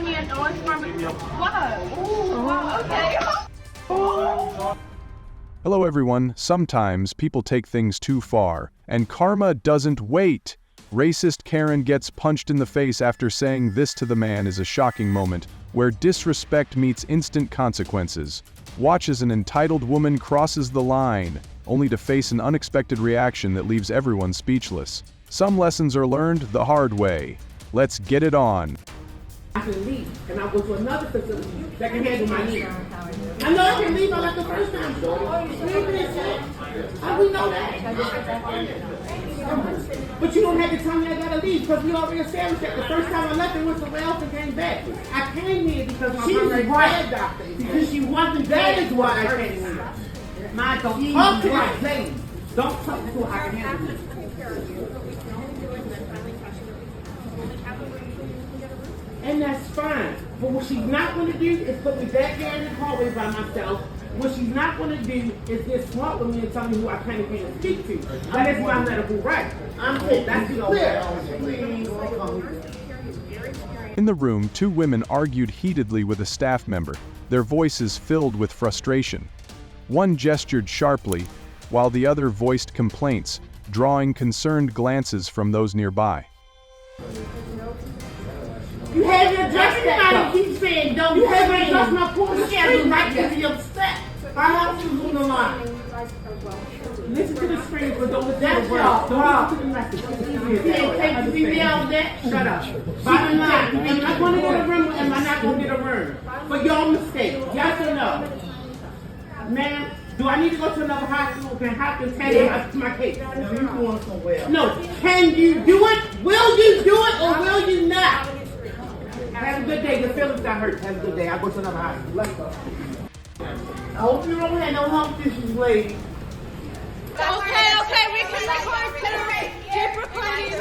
making me a noise from it. What? Ooh, wow, okay. Hello everyone. Sometimes people take things too far, and karma doesn't wait. Racist Karen gets punched in the face after saying this to the man is a shocking moment, where disrespect meets instant consequences. Watch as an entitled woman crosses the line, only to face an unexpected reaction that leaves everyone speechless. Some lessons are learned the hard way. Let's get it on. I can leave, and I'll go to another facility that can handle my needs. I know I can leave like the first time. How do we know that? But you don't have to tell me I gotta leave, because we already established that the first time I left, I went somewhere else and came back. I came here because my mother had doctor. Because she wasn't. That is why I came here. Don't talk to my lady. Don't talk to her. I can handle it. And that's fine. But what she's not going to do is put me back there in the hallway by myself. What she's not going to do is get smart with me and tell me who I can and can't speak to. That is my medical right. That's clear. In the room, two women argued heatedly with a staff member, their voices filled with frustration. One gestured sharply, while the other voiced complaints, drawing concerned glances from those nearby. You haven't addressed that. Keep saying don't. You haven't addressed my point. You can't do right to be upset. I have to move the line. Listen to the screams, but don't listen to the words. Don't listen to the message. You can't take the BBL that. Shut up. Bottom line, am I going to get a room or am I not going to get a room? For your mistake, yes or no? Ma'am, do I need to go to another hospital? Can Hopkins handle my case? No, you're going somewhere. No, can you do it? Will you do it or will you not? Have a good day. Your feelings got hurt. Have a good day. I'll go to another hospital. Let's go. I hope you don't have no health issues, lady. Okay, we can record tonight. Keep recording.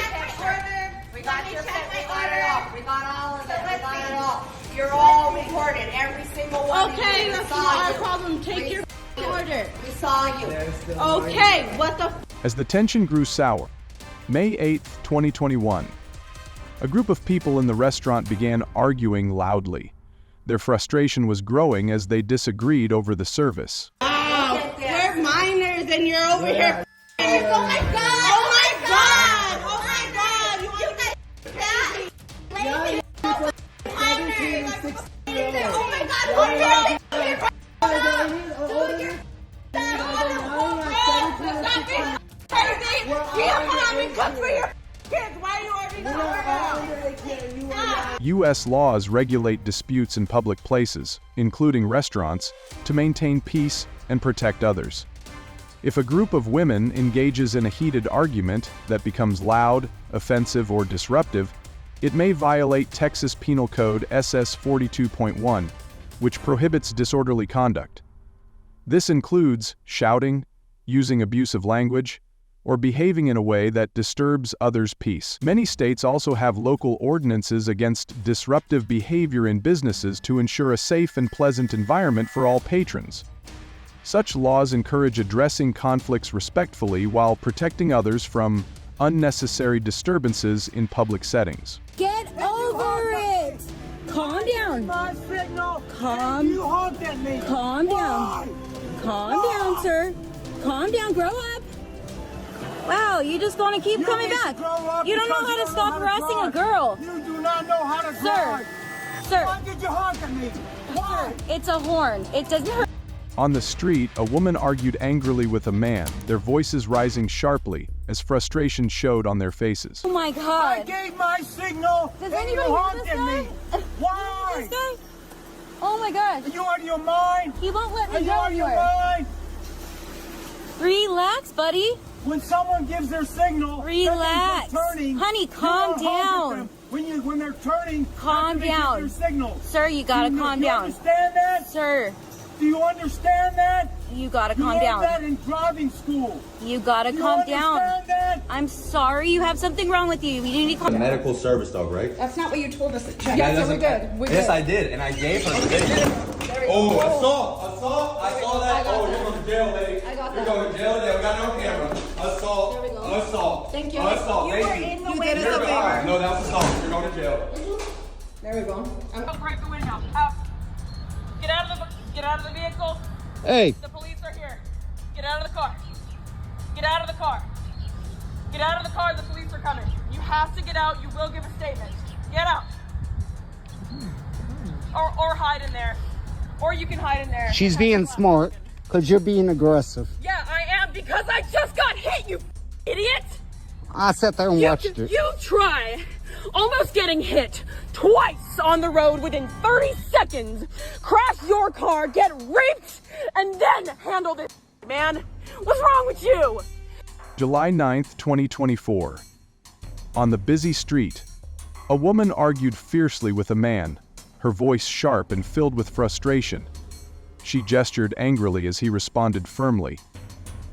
We got your we got it all. We got all of it. We got it all. You're all recorded. Every single one. Okay, that's not our problem. Take your order. We saw you. Okay, what the As the tension grew sour, May 8, 2021, a group of people in the restaurant began arguing loudly. Their frustration was growing as they disagreed over the service. Wow, we're minors and you're over here. Oh my god! Oh my god! Oh my god! You want to get crazy? Oh my god! Crazy! Come on, we come for your kids. Why are you ordering now? U.S. laws regulate disputes in public places, including restaurants, to maintain peace and protect others. If a group of women engages in a heated argument that becomes loud, offensive, or disruptive, it may violate Texas Penal Code SS 42.1, which prohibits disorderly conduct. This includes shouting, using abusive language, or behaving in a way that disturbs others' peace. Many states also have local ordinances against disruptive behavior in businesses to ensure a safe and pleasant environment for all patrons. Such laws encourage addressing conflicts respectfully while protecting others from unnecessary disturbances in public settings. Get over it! Calm down. Calm down. Calm down, sir. Calm down, grow up. Wow, you just want to keep coming back. You don't know how to stop harassing a girl. You do not know how to drive. Sir. Why did you honk at me? Why? It's a horn. It doesn't hurt. On the street, a woman argued angrily with a man, their voices rising sharply as frustration showed on their faces. Oh my I god. gave my signal Does and you anybody hear honked this at guy? me. Why? This guy? Oh my gosh. Are you out of your mind? He won't let Are me you go out of your anywhere. mind? Relax, buddy. When someone gives their signal, Relax. that means they're turning, Honey, you calm don't honk at down. them. When they're turning, Calm after they give down. their signal. Sir, you gotta calm you down. understand that? Sir, Do you understand that? you gotta You calm learned down. that in driving school. You gotta You calm down. understand that? I'm sorry, you have something wrong with you. You need to calm down. Medical service dog, right? That's not what you told us. That Yes, doesn't- we did. We yes, did. I did, and I gave her the video. Oh, assault! I saw that. Oh, you're going to jail, lady. I got You're that. going to jail today. We got it on camera. Assault. There we go. Assault. Thank you. Assault. You Thank were you. in the You're way. good. No, that was assault. You're going to jail. There we go. Don't break the window. Get out of the vehicle. Hey. The police are here. Get out of the car. Get out of the car. Get out of the car. The police are coming. You have to get out. You will give a statement. Get out. Or hide in there. Or you can hide in there. She's being smart because you're being aggressive. Yeah, I am because I just got hit, you idiot. I sat there and watched it. You try almost getting hit twice on the road within 30 seconds, crash your car, get raped, and then handle this, man. What's wrong with you? July 9th, 2024. On the busy street, a woman argued fiercely with a man, her voice sharp and filled with frustration. She gestured angrily as he responded firmly.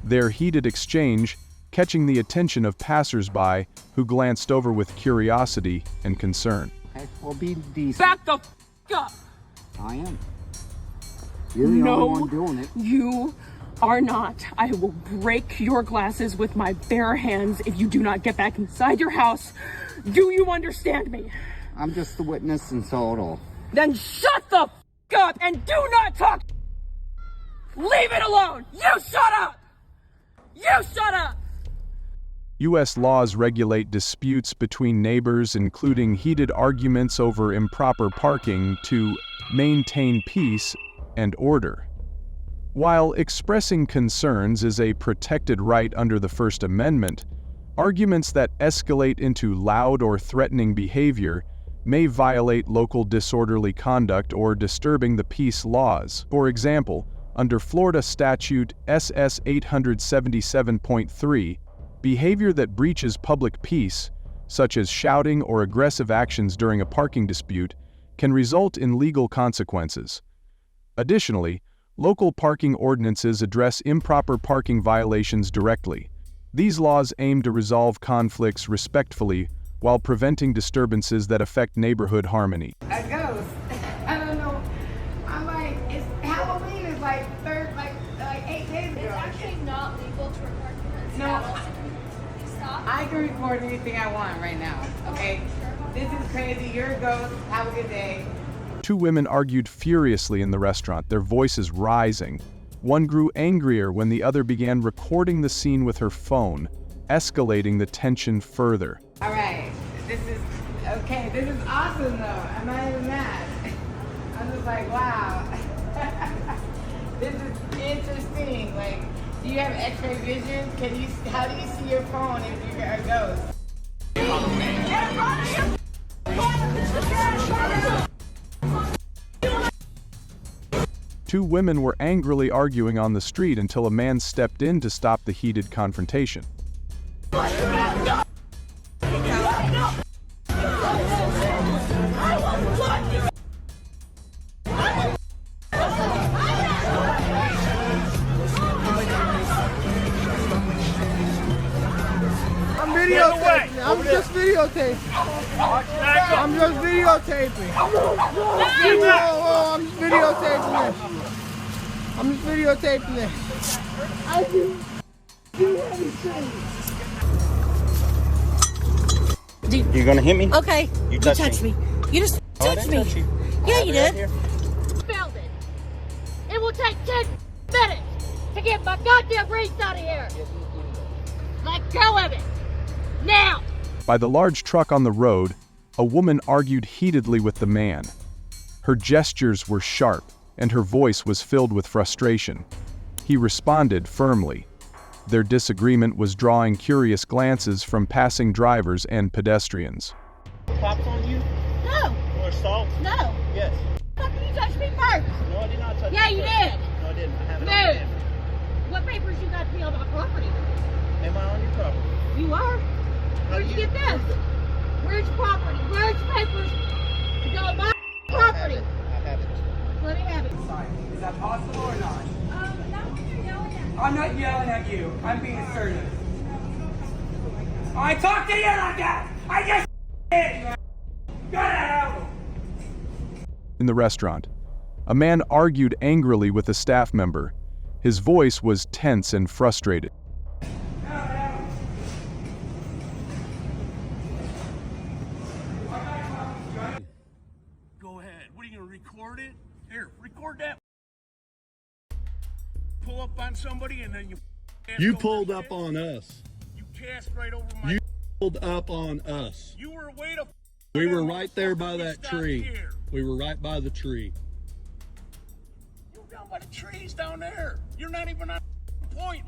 Their heated exchange catching the attention of passers-by who glanced over with curiosity and concern. Okay, well, be decent. Back the f*** up. I am. You're the only one doing it. You are not. I will break your glasses with my bare hands if you do not get back inside your house. Do you understand me? I'm just the witness and saw it all. Then shut the f*** up and do not talk. Leave it alone. You shut up. You shut up. U.S. laws regulate disputes between neighbors, including heated arguments over improper parking, to maintain peace and order. While expressing concerns is a protected right under the First Amendment, arguments that escalate into loud or threatening behavior may violate local disorderly conduct or disturbing the peace laws. For example, under Florida Statute SS 877.3, behavior that breaches public peace, such as shouting or aggressive actions during a parking dispute, can result in legal consequences. Additionally, local parking ordinances address improper parking violations directly. These laws aim to resolve conflicts respectfully while preventing disturbances that affect neighborhood harmony. A ghost. I don't know. I'm like, it's Halloween is like 8 days ago. It's actually not legal to record this. No. Stop. I can record anything I want right now. Okay. This is crazy. You're a ghost. Have a good day. Two women argued furiously in the restaurant, their voices rising. One grew angrier when the other began recording the scene with her phone, escalating the tension further. All right. This is okay. This is awesome, though. I'm not even mad. I'm just like, wow. This is interesting. Like, do you have X-ray vision? How do you see your phone if you're a ghost? Two women were angrily arguing on the street until a man stepped in to stop the heated confrontation. I'm just videotaping. I'm just videotaping. I'm just videotaping this. I'm just videotaping this. I do everything. You're gonna hit me? Okay. You touched me. You just touched me. Yeah, you did. Found it. It will take 10 minutes to get my goddamn race out of here. Let go of it. Now. By the large truck on the road, a woman argued heatedly with the man. Her gestures were sharp, and her voice was filled with frustration. He responded firmly. Their disagreement was drawing curious glances from passing drivers and pedestrians. Popped on you? No. Or assault? No. Yes. How can you touch me first? No, I did not touch you. Yeah, you did. No, I didn't. I have it No. on hand. What papers you got to be on my property? Am I on your property? You are. Where'd you get this? Where's your property? Where's your papers to go on my property? I have it. Let me have it. Is that possible or not? Not when you're yelling at me. I'm not yelling at you. I'm being assertive. I talk to you like that. I just hit you. Get out. In the restaurant, a man argued angrily with a staff member. His voice was tense and frustrated. What are you gonna record it? Here, record that. Pull up on somebody and then You pulled up on us. You cast right over my. You pulled up on us. You were way to. We were right there by that tree. Here. We were right by the tree. You're down by the trees down there. You're not even on point.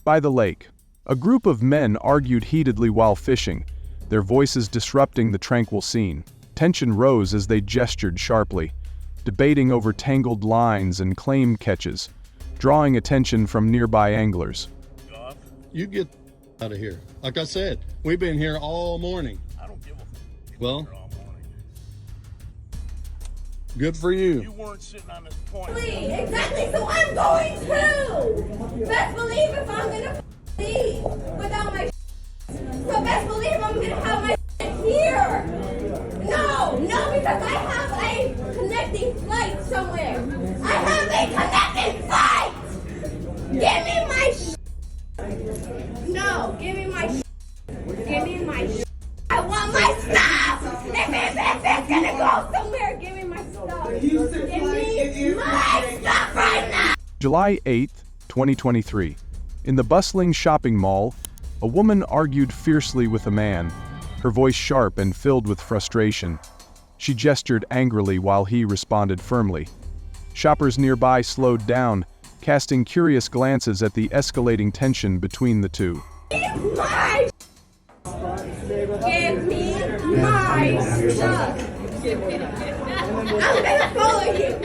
By the lake, a group of men argued heatedly while fishing, their voices disrupting the tranquil scene. Tension rose as they gestured sharply, debating over tangled lines and claim catches, drawing attention from nearby anglers. You get out of here. Like I said, we've been here all morning. I don't give a well, good for you. You weren't sitting on this point. Exactly, so I'm going to. Best believe if I'm gonna leave without my so best believe I'm gonna have my here. No, because I have a connecting flight somewhere. I have a connecting flight. Give me my No, give me my Give me my I want my stuff. If it's gonna go somewhere, give me my stuff. Give me my stuff right now. July 8th, 2023. In the bustling shopping mall, a woman argued fiercely with a man, her voice sharp and filled with frustration. She gestured angrily while he responded firmly. Shoppers nearby slowed down, casting curious glances at the escalating tension between the two. Give me my stuff. I'm gonna follow you.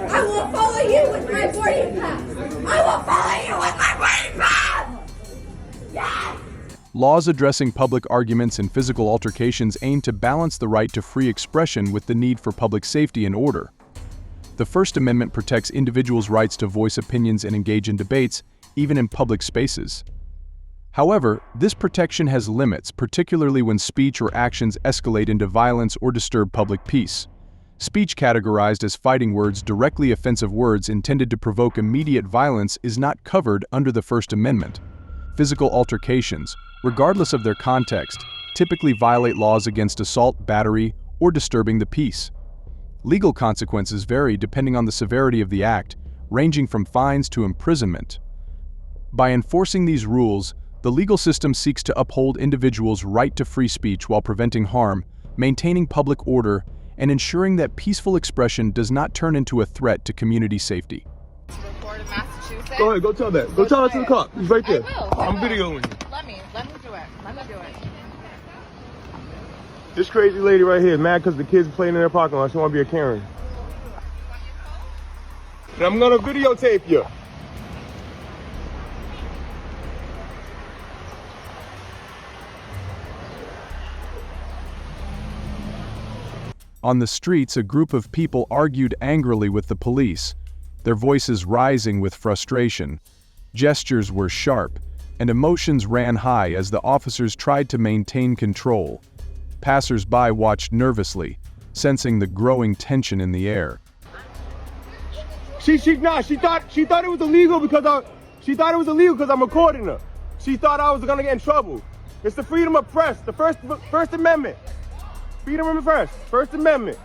I will follow you with my boarding pass. I will follow you with my boarding pass. Yes. Laws addressing public arguments and physical altercations aim to balance the right to free expression with the need for public safety and order. The First Amendment protects individuals' rights to voice opinions and engage in debates, even in public spaces. However, this protection has limits, particularly when speech or actions escalate into violence or disturb public peace. Speech categorized as fighting words, directly offensive words intended to provoke immediate violence, is not covered under the First Amendment. Physical altercations, regardless of their context, typically violate laws against assault, battery, or disturbing the peace. Legal consequences vary depending on the severity of the act, ranging from fines to imprisonment. By enforcing these rules, the legal system seeks to uphold individuals' right to free speech while preventing harm, maintaining public order, and ensuring that peaceful expression does not turn into a threat to community safety. Go ahead, go tell that. Go tell that to the cop. He's right there. I'm videoing you. Let me do it. This crazy lady right here is mad because the kids are playing in their parking lot. She want to be a Karen. And I'm going to videotape you. On the streets, a group of people argued angrily with the police, their voices rising with frustration. Gestures were sharp, and emotions ran high as the officers tried to maintain control. Passers-by watched nervously, sensing the growing tension in the air. She thought it was illegal because I'm recording her. She thought I was gonna get in trouble. It's the freedom of press, the First Amendment. Freedom of the press, First Amendment.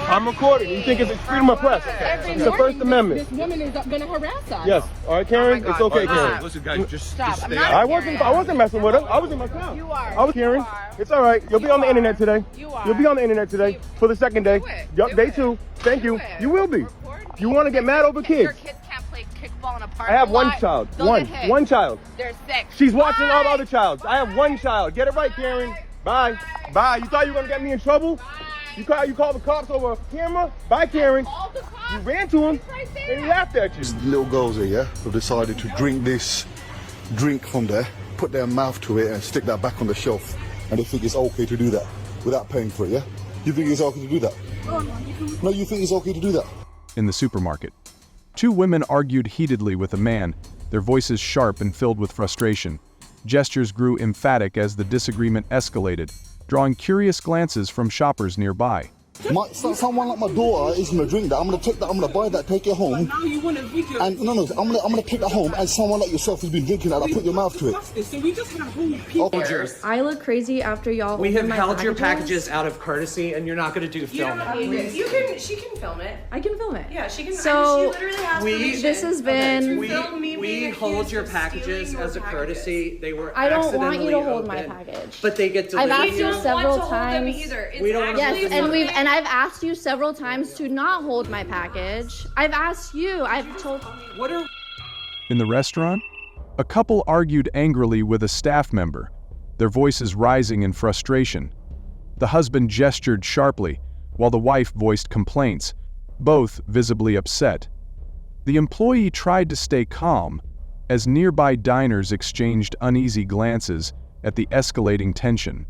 I'm recording. You think it's freedom of press? It's the First Amendment. This woman is going to harass us. Yes. All right, Karen. It's okay, Karen. Listen, guys, just Stop. stay I wasn't messing with her. I was in my car. You are. I was Karen. It's all right. You'll be on the internet today. You are. You'll be on the internet today for the second day. Yup, day 2. Thank you. You will be. You want to get mad over kids? Your kids can't play kickball in a parking I have one lot. child. They'll get hit. One child. They're 6. She's watching all the other childs. I have one child. Get it right, Karen. Bye. Bye. You thought you were gonna get me in trouble? You called the cops over camera? Bye, Karen. You ran to him and he laughed at you. Little girls here, yeah, have decided to drink this drink from there, put their mouth to it and stick that back on the shelf. And they think it's okay to do that without paying for it, yeah? You think it's okay to do that? No, you think it's okay to do that? In the supermarket, 2 women argued heatedly with a man, their voices sharp and filled with frustration. Gestures grew emphatic as the disagreement escalated, drawing curious glances from shoppers nearby. Someone like my daughter is gonna drink that. I'm gonna take that. I'm gonna buy that, take it home. Now you want to And no, I'm gonna take that home. And someone like yourself who's been drinking that, I put your mouth to it. So we just had a whole people. I look crazy after y'all. We have held your packages out of courtesy, and you're not going to do film. You can. She can film it. I can film it. Yeah, she can. So she literally has permission. this has been. We hold your packages as a courtesy. They were. I don't want you to accidentally hold my opened, package. But they get delivered. I've asked you several times. We don't. Yes, and I've asked you several times to not hold my package. I've asked you. I've told. In the restaurant, a couple argued angrily with a staff member, their voices rising in frustration. The husband gestured sharply, while the wife voiced complaints, both visibly upset. The employee tried to stay calm, as nearby diners exchanged uneasy glances at the escalating tension.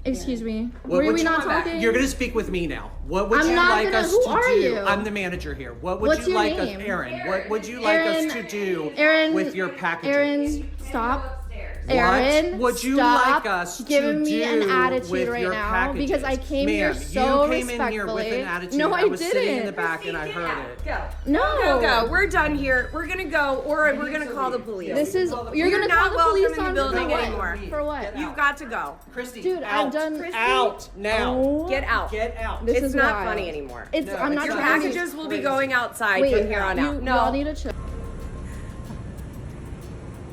Excuse me. Were we not talking? You're going to speak with me now. What would you like us to do? I'm the manager here. What would you like us, Aaron? What would you like us to do with your packages? Aaron, stop. What Aaron, would you stop like us to giving me an do attitude with right your now packages? because I came here so you came respectfully. in here with an attitude. No, I was sitting in the didn't. back and I heard it. Go. No. Go. We're done here. We're gonna go, or we're gonna call the police. This is you're gonna not call the police welcome in on the building for what? anymore. For what? You've got to go. Christy, Dude, out. I've done. Christy, Out now. Oh. Get out. Get out. This It's is not wild. funny anymore. It's I'm not Your trying to- packages will be going outside Wait, from here on out. y'all need to chill.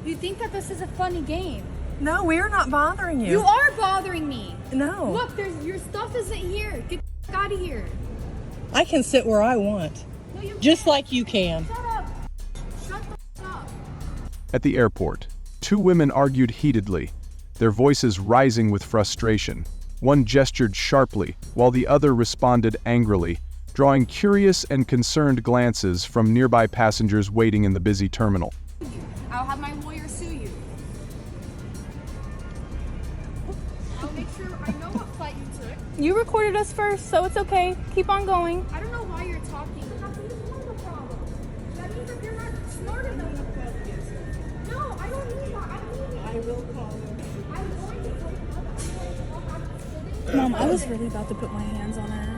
You think that this is a funny game? No, we're not bothering You are bothering me. No. Look, your stuff isn't here. Get the out of here. I can sit where I want, No, you just like you can. shut up. Shut the up. At the airport, two women argued heatedly, their voices rising with frustration. One gestured sharply, while the other responded angrily, drawing curious and concerned glances from nearby passengers waiting in the busy terminal. I'll have my lawyer sue you. I'll make sure I know what flight you took. You recorded us first, so it's okay. Keep on going. I don't know why you're talking. That means you have a problem. That means that you're not smart enough. No, I don't need that. I will call them. I'm going to call them. Mom, I was really about to put my hands on her.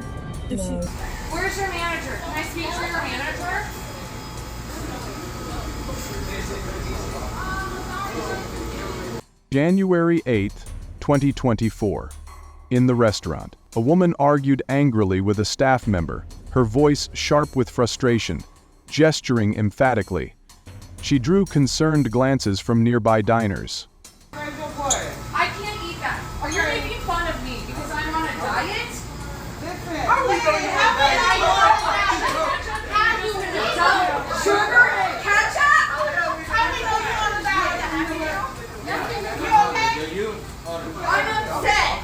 Where's your manager? Can I speak to your manager? January 8, 2024. In the restaurant, a woman argued angrily with a staff member, her voice sharp with frustration, gesturing emphatically. She drew concerned glances from nearby diners. I can't eat that. Are you making fun of me because I'm on a diet? Sugar? Ketchup? How we know you're on a diet? You okay? I'm upset.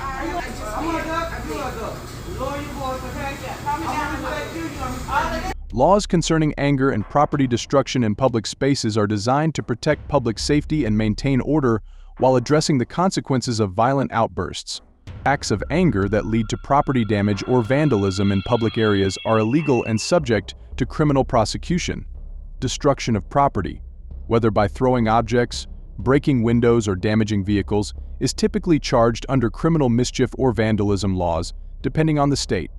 Laws concerning anger and property destruction in public spaces are designed to protect public safety and maintain order while addressing the consequences of violent outbursts. Acts of anger that lead to property damage or vandalism in public areas are illegal and subject to criminal prosecution. Destruction of property, whether by throwing objects, breaking windows, or damaging vehicles, is typically charged under criminal mischief or vandalism laws, depending on the state.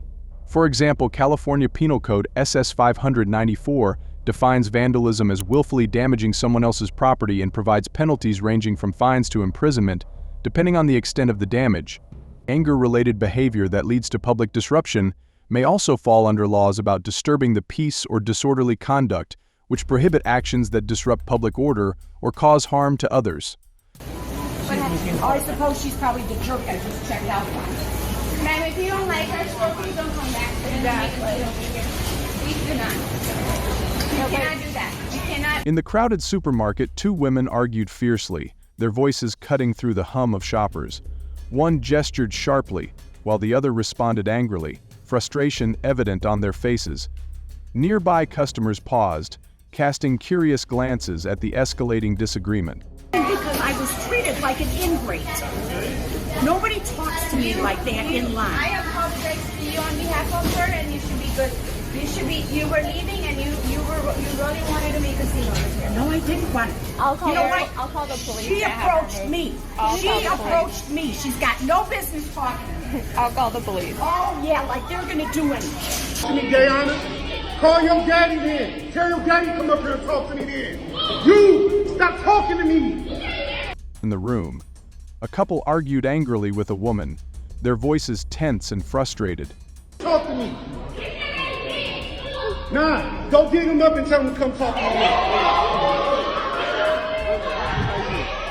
For example, California Penal Code SS 594 defines vandalism as willfully damaging someone else's property and provides penalties ranging from fines to imprisonment, depending on the extent of the damage. Anger-related behavior that leads to public disruption may also fall under laws about disturbing the peace or disorderly conduct, which prohibit actions that disrupt public order or cause harm to others. I suppose she's probably the jerk that just checked out. Ma'am, if you don't like her, please don't come back. Please do not. You cannot do that. You cannot. In the crowded supermarket, two women argued fiercely, their voices cutting through the hum of shoppers. One gestured sharply, while the other responded angrily, frustration evident on their faces. Nearby customers paused, casting curious glances at the escalating disagreement. Because I was treated like an ingrate. Nobody talks to me like that in line. I apologize to you on behalf of her, and you should be good You were leaving and you really wanted to make a scene over here. No, I didn't want it. I'll call You know what? I'll call the police. She approached me. She approached me. She's got no business talking to me. I'll call the police. Oh, yeah, like they're going to do anything. To me, Gayana. Call your daddy then. Tell your daddy come up here and talk to me then. You, stop talking to me. In the room, a couple argued angrily with a woman, their voices tense and frustrated. Talk to me. Nah, go dig him up and tell him to come talk to me.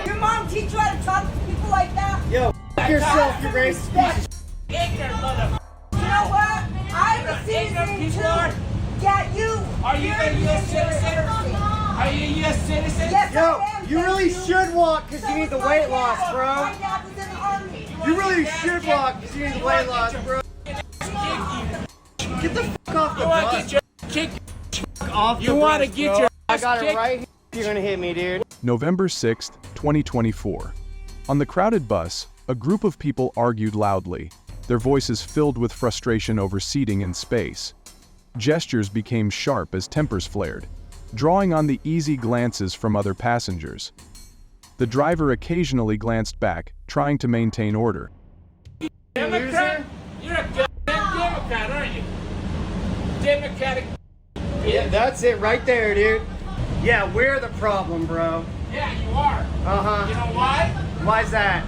Your mom teach you how to talk to people like that? Yo, f yourself, you racist piece of Ignorant mother. You know what? I'm a citizen too. Yeah, you. Are you a U.S. citizen? Are you a U.S. citizen? Yes, Yo, I am. you really should walk because you need the weight loss, bro. My dad was in the army. You really should walk because you need the weight loss, bro. Get the f off the bus. Kick Off You want to get your I got it right here. You're gonna hit me, dude. November 6th, 2024. On the crowded bus, a group of people argued loudly, their voices filled with frustration over seating and space. Gestures became sharp as tempers flared, drawing on the easy glances from other passengers. The driver occasionally glanced back, trying to maintain order. Democrat? You're a goddamn Democrat, aren't you? Democratic. Yeah, that's it right there, dude. Yeah, we're the problem, bro. Yeah, you are. Uh-huh. You know why? Why's that?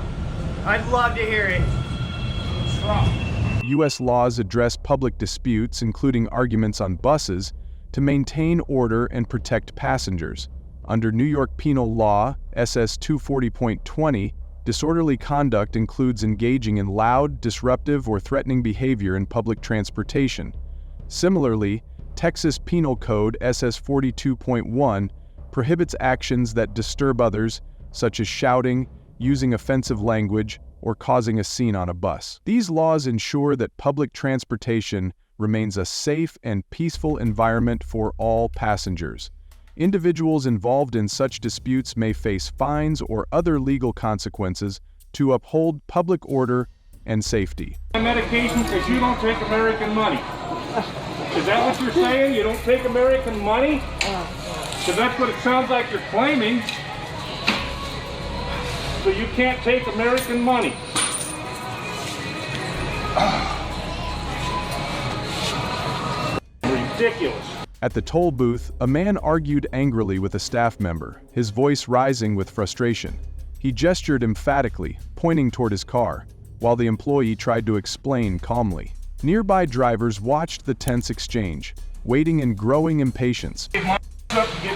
I'd love to hear it. What's wrong? U.S. laws address public disputes, including arguments on buses, to maintain order and protect passengers. Under New York Penal Law, SS 240.20, disorderly conduct includes engaging in loud, disruptive, or threatening behavior in public transportation. Similarly, Texas Penal Code SS 42.1 prohibits actions that disturb others, such as shouting, using offensive language, or causing a scene on a bus. These laws ensure that public transportation remains a safe and peaceful environment for all passengers. Individuals involved in such disputes may face fines or other legal consequences to uphold public order and safety. Medication because you don't take American money. Is that what you're saying? You don't take American money? Because that's what it sounds like you're claiming. So you can't take American money. Ridiculous. At the toll booth, a man argued angrily with a staff member, his voice rising with frustration. He gestured emphatically, pointing toward his car, while the employee tried to explain calmly. Nearby drivers watched the tense exchange, waiting in growing impatience. Get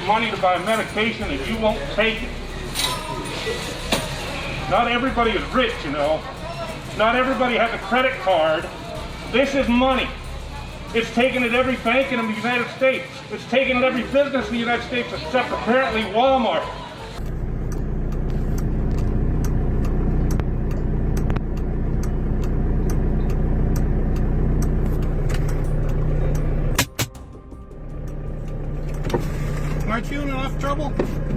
money to buy medication and you won't take it. Not everybody is rich, you know. Not everybody has a credit card. This is money. It's taken at every bank in the United States. It's taken at every business in the United States except apparently Walmart. Aren't you in enough trouble?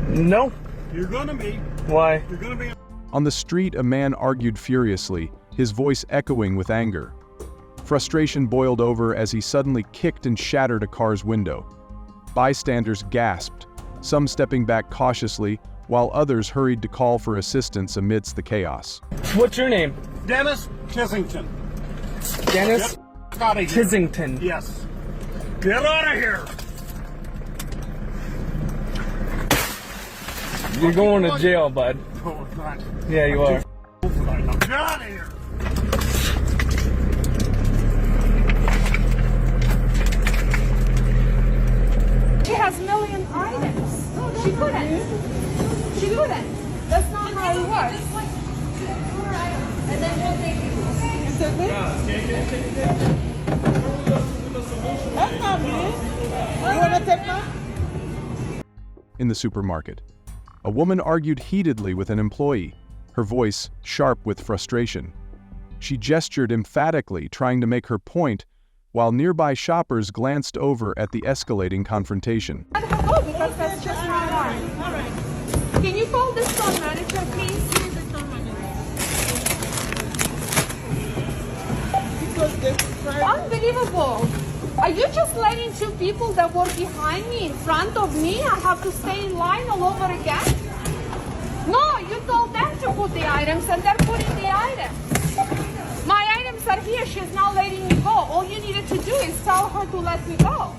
No. You're gonna be. Why? You're gonna be. On the street, a man argued furiously, his voice echoing with anger. Frustration boiled over as he suddenly kicked and shattered a car's window. Bystanders gasped, some stepping back cautiously, while others hurried to call for assistance amidst the chaos. What's your name? Dennis Kissington. Dennis Kissington. Yes. Get out of here. You're going to jail, bud. No, it's not. Yeah, you are. Get out of here. She has a million items. She couldn't. She couldn't. That's not how it works. And then we'll take you. That's not me. You want to take mine? In the supermarket, a woman argued heatedly with an employee, her voice sharp with frustration. She gestured emphatically, trying to make her point, while nearby shoppers glanced over at the escalating confrontation. Oh, because that's just not right. All right. Can you call the store manager, please? Unbelievable. Are you just letting two people that were behind me in front of me? I have to stay in line all over again? No, you told them to put the items and they're putting the items. My items are here. She's not letting me go. All you needed to do is tell her to let me go.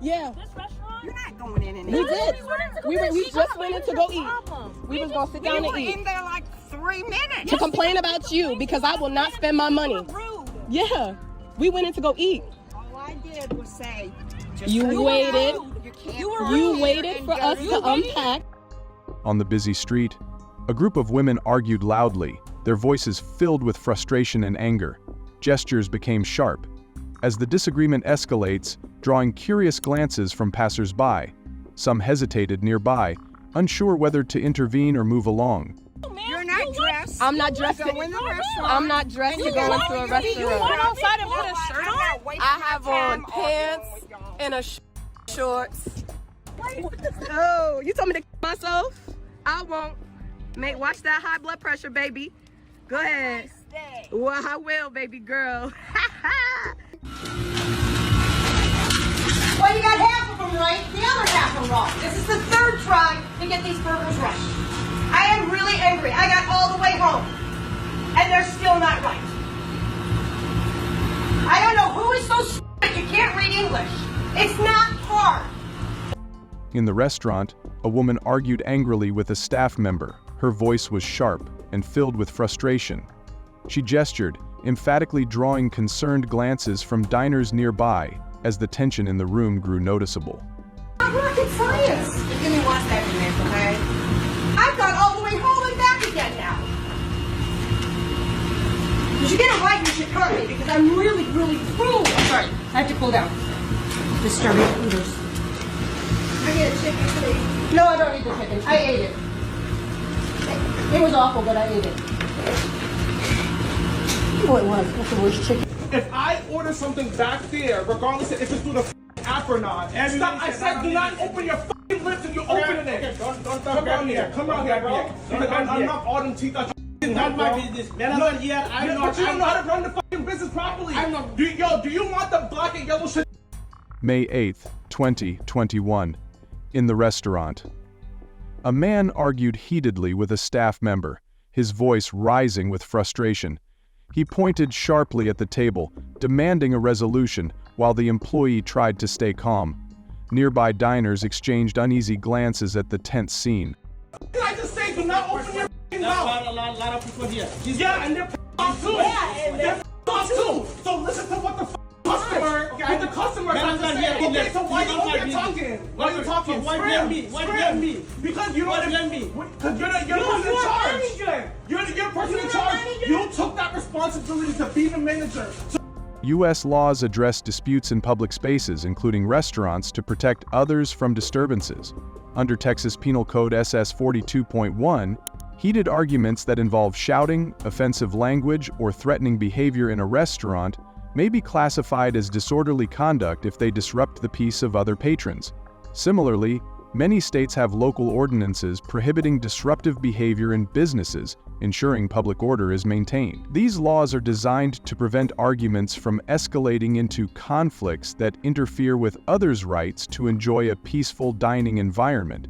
Yeah. This restaurant? You're not going in We did. We just went in to go eat. We was gonna sit down and eat. We were in there like 3 minutes. To complain about you because I will not spend my money. Yeah. We went in to go eat. All I did was say, You waited. You waited for us to unpack. On the busy street, a group of women argued loudly, their voices filled with frustration and anger. Gestures became sharp. As the disagreement escalates, drawing curious glances from passers-by. Some hesitated nearby, unsure whether to intervene or move along. You're not dressed. I'm not dressed to go in the restaurant. I'm not dressed to go into a restaurant. You went outside and put a shirt on? I have on pants and a shorts. Oh, you told me to myself? I won't. Mate, watch that high blood pressure, baby. Go ahead. Well, I will, baby girl. Well, you got half of them right, the other half of them wrong. This is the third try to get these burgers right. I am really angry. I got all the way home, and they're still not right. I don't know who is so stupid you can't read English. It's not hard. In the restaurant, a woman argued angrily with a staff member. Her voice was sharp and filled with frustration. She gestured, emphatically drawing concerned glances from diners nearby as the tension in the room grew noticeable. Not rocket science. Give me 1 second, miss, okay? I've got all the way home and back again now. You should get it right, you should hurt me because I'm really, really cruel. I'm sorry, I have to cool down. Disturbing eaters. I get a chicken, please. No, I don't eat the chicken. I ate it. It was awful, but I ate it. Oh, it was. That's the worst chicken. If I order something back there, regardless of if it's through the app or not, stop. I said do not open your lips and you open it. Don't come around here. Come around here. Because I'm not ordering teeth. It's not my business. But you don't know how to run the fucking business properly. Do you want the black and yellow shit? May 8th, 2021. In the restaurant. A man argued heatedly with a staff member, his voice rising with frustration. He pointed sharply at the table, demanding a resolution, while the employee tried to stay calm. Nearby diners exchanged uneasy glances at the tense scene. Did I just say do not open your f***ing mouth? A lot of people here. Yeah, and they're off too. They're off too. So listen to what the customer, the customer has to say. Okay, so why are you talking? Why are you talking? Why blame me? Why blame me? Because you don't blame me. Because you're the person in charge. You're the person in charge. You took that responsibility to be the manager. U.S. laws address disputes in public spaces, including restaurants, to protect others from disturbances. Under Texas Penal Code SS 42.1, heated arguments that involve shouting, offensive language, or threatening behavior in a restaurant may be classified as disorderly conduct if they disrupt the peace of other patrons. Similarly, many states have local ordinances prohibiting disruptive behavior in businesses, ensuring public order is maintained. These laws are designed to prevent arguments from escalating into conflicts that interfere with others' rights to enjoy a peaceful dining environment,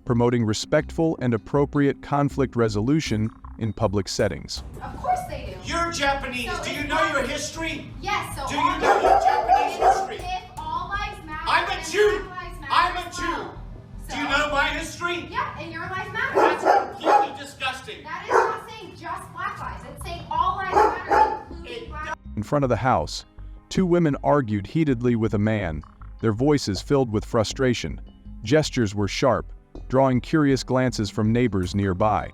promoting respectful and appropriate conflict resolution in public settings. Of course they do. You're Japanese. So do you know your history? Yes. So do you know your Japanese history? If all lives matter, I'm a Jew. I'm a Jew. Well. Do you know my history? Yeah, and your life matters. That's completely disgusting. That is not saying just black lives. It's saying all lives matter, including black. In front of the house, two women argued heatedly with a man, their voices filled with frustration. Gestures were sharp, drawing curious glances from neighbors nearby.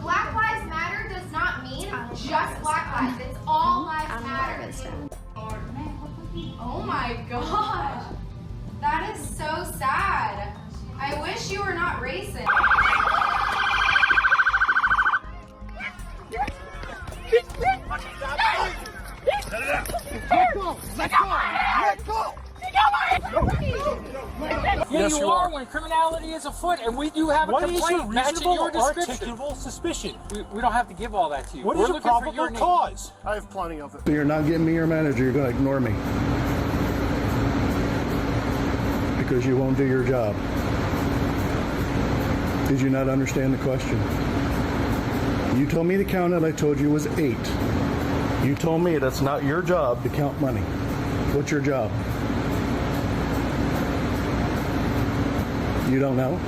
Black lives matter does not mean just black lives. It's all lives matter. Oh my gosh. That is so sad. I wish you were not racist. Let go! Let go! Let go! Yeah, you are when criminality is afoot, and we do have a complaint matching your description. Articulable suspicion. We don't have to give all that to you. What is your probable cause? I have plenty of it. So you're not getting me your manager, you're going to ignore me. Because you won't do your job. Did you not understand the question? You told me to count it, I told you it was 8. You told me that's not your job to count money. What's your job? You don't know?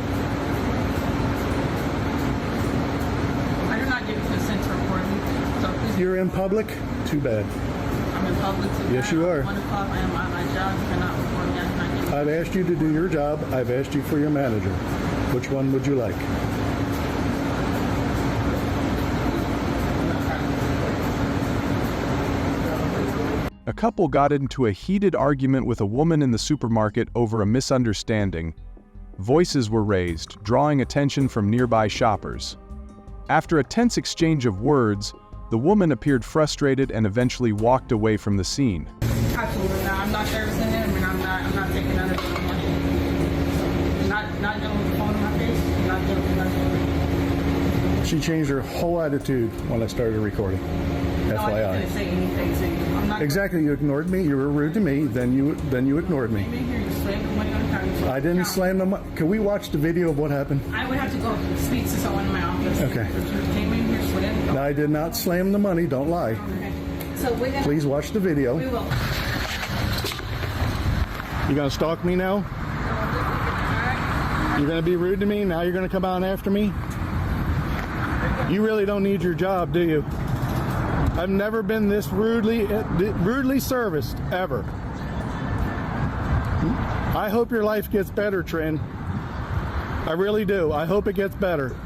I do not give consent to recording. So please. You're in public? Too bad. I'm in public today. Yes, you are. 1 o'clock, I am on my job. You cannot record me. I cannot give I've asked you to do your job. I've asked you for your manager. Which one would you like? A couple got into a heated argument with a woman in the supermarket over a misunderstanding. Voices were raised, drawing attention from nearby shoppers. After a tense exchange of words, the woman appeared frustrated and eventually walked away from the scene. Absolutely not. I'm not servicing him, and I'm not taking none of his money. Not dealing with the phone in my face. Not dealing with nothing. She changed her whole attitude when I started recording. No, I didn't say anything to you. I'm not. Exactly, you ignored me. You were rude to me. Then you ignored me. I didn't slam the money. Can we watch the video of what happened? I would have to go speak to someone in my office. Okay. You came in here, slammed. No, I did not slam the money. Don't lie. Okay. So we're gonna. Please watch the video. We will. You gonna stalk me now? You're gonna be rude to me? Now you're gonna come on after me? You really don't need your job, do you? I've never been this rudely serviced, ever. I hope your life gets better, Trin. I really do. I hope it gets better.